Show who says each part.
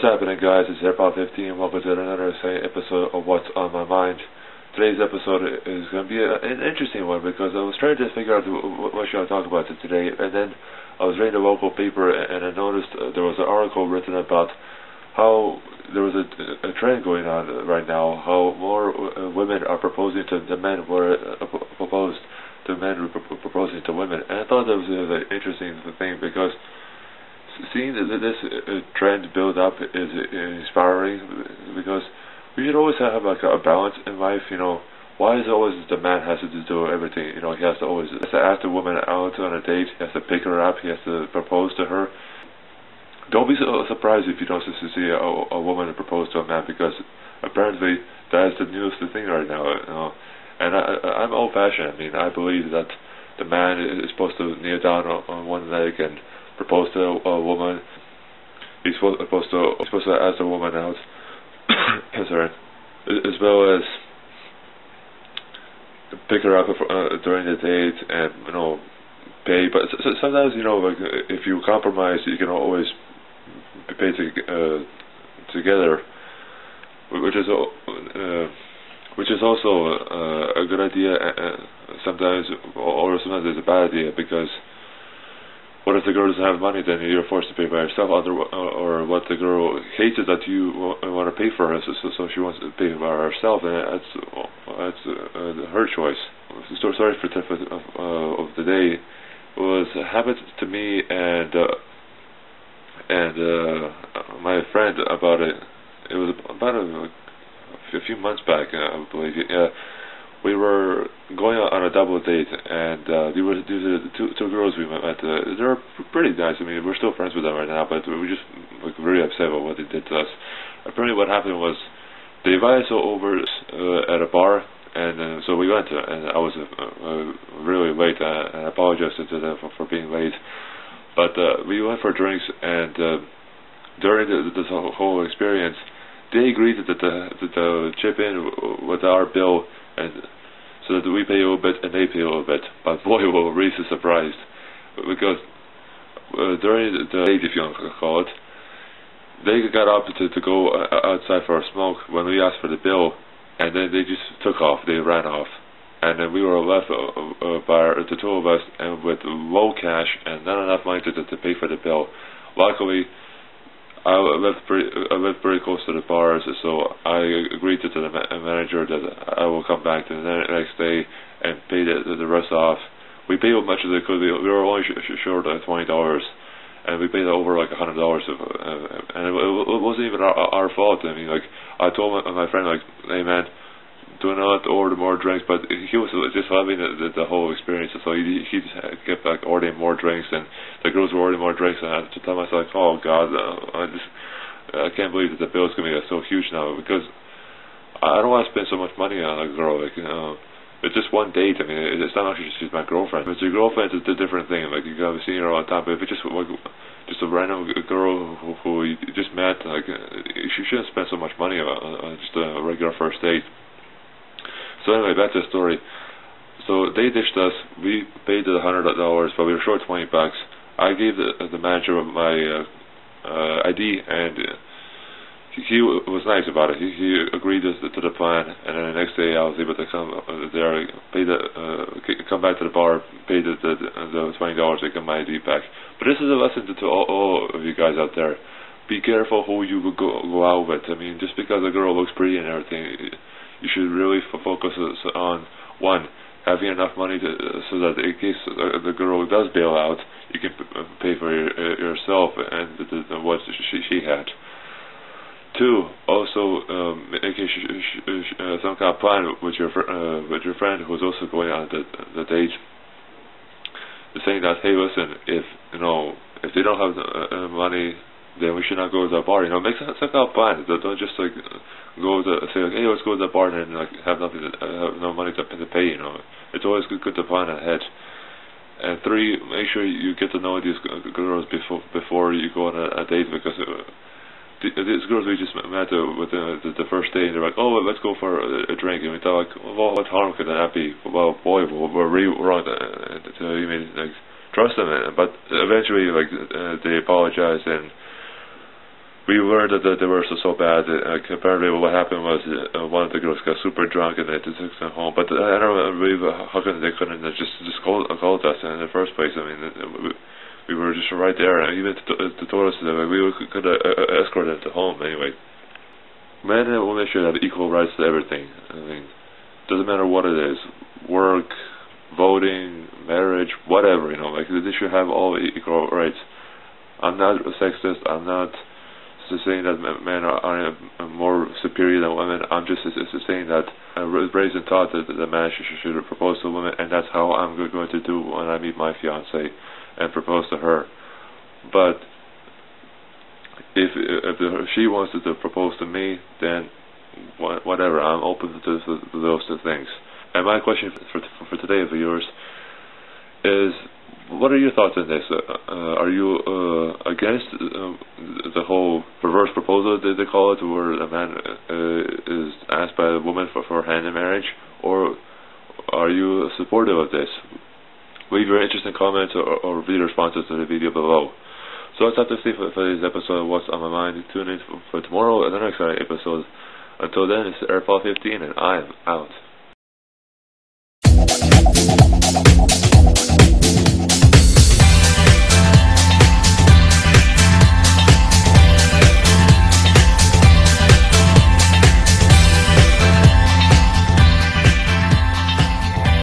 Speaker 1: What's happening, guys? It's AirPod 15. Welcome to another episode of What's on My Mind. Today's episode is going to be an interesting one because I was trying to figure out what should I talk about today, and then I was reading a local paper and I noticed there was an article written about how there was a trend going on right now, how more women are proposing to men were proposed to men proposing to women, and I thought that was an interesting thing because seeing that this trend build up is inspiring, because we should always have like a balance in life. You know, why is it always the man has to do everything? You know, he has to ask the woman out on a date, he has to pick her up, he has to propose to her. Don't be so surprised if you don't see a woman propose to a man, because apparently that is the newest thing right now. You know? And I'm old-fashioned. I mean, I believe that the man is supposed to kneel down on one leg and propose to a woman. He's supposed to ask a woman out, sorry, as well as pick her up during the date and pay. But sometimes like if you compromise, you can always pay together, which is also a good idea. Sometimes it's a bad idea, because what if the girl doesn't have money? Then you're forced to pay by yourself. Or what the girl hates is that you want to pay for her, so she wants to pay by herself, and that's her choice. So sorry for the tip of the day. It was a habit to me and my friend about it. It was about a few months back, I believe. Yeah. We were going on a double date, and these are the two girls we met. They're pretty nice. I mean, we're still friends with them right now, but we were just very upset about what they did to us. Apparently what happened was they invited us over at a bar, and so we went, and I was really late, and I apologize to them for being late. But we went for drinks, and during this whole experience, they agreed that to chip in with our bill, and so that we pay a little bit and they pay a little bit. But boy, we were really surprised, because during the date, if you want to call it, they got up to go outside for a smoke when we asked for the bill, and then they just took off. They ran off, and then we were left by the two of us, and with low cash and not enough money to pay for the bill. Luckily, I lived pretty close to the bars, so I agreed to the manager that I will come back the next day and pay the rest off. We paid as much as we could. We were only short of $20, and we paid over like $100. And it wasn't even our fault. I mean, like, I told my friend, like, hey man, do not order more drinks, but he was just loving the whole experience, so he just kept like ordering more drinks, and the girls were ordering more drinks, and I had to tell myself, like, oh god, I can't believe that the bill's going to be so huge now, because I don't want to spend so much money on a girl. Like, it's just one date. I mean, it's not actually just my girlfriend. If it's your girlfriend, it's a different thing. Like, you gotta be seeing her all the time. But if it's just a random girl who you just met, like, you shouldn't spend so much money on just a regular first date. So anyway, back to the story. So they ditched us. We paid the $100, but we were short $20. I gave the manager my ID, and he was nice about it. He agreed to the plan, and then the next day I was able to come there, come back to the bar, pay the $20, and get my ID back. But this is a lesson to all of you guys out there. Be careful who you go out with. I mean, just because a girl looks pretty and everything, you should really focus on, one, having enough money so that in case the girl does bail out, you can pay for yourself and what she had. Two, also in case some kind of plan with your friend who's also going on the date, saying that, hey, listen, if they don't have money, then we should not go to the bar. Make some kind of plan. Don't just like go to say, like, hey, let's go to the bar and like have no money to pay. It's always good to plan ahead. And three, make sure you get to know these girls before you go on a date, because these girls we just met with the first day, and they're like, oh, let's go for a drink, and we thought, like, well, what harm could that be? Well, boy, we're really wrong to even like trust them, but eventually, like, they apologized, and we learned that they were so bad. Apparently, what happened was one of the girls got super drunk and they took them home. But I don't believe how come they couldn't just called us in the first place. I mean, we were just right there, and even to told us that we could escort them to home anyway. Men and women should have equal rights to everything. I mean, doesn't matter what it is, work, voting, marriage, whatever. You know, like they should have all equal rights. I'm not a sexist. I'm not saying that men are more superior than women. I'm just saying that I was raised and taught that the man should propose to a woman, and that's how I'm going to do when I meet my fiancée and propose to her. But if she wants to propose to me, then whatever, I'm open to those two things. And my question for today, viewers, is what are your thoughts on this? Are you against the whole reverse proposal, they call it, where a man is asked by a woman for hand in marriage, or are you supportive of this? Leave your interesting comments or read responses to the video below. So that's up to see for today's episode of What's on My Mind. Tune in for tomorrow, another exciting episode. Until then, it's Airfall 15, and I'm out.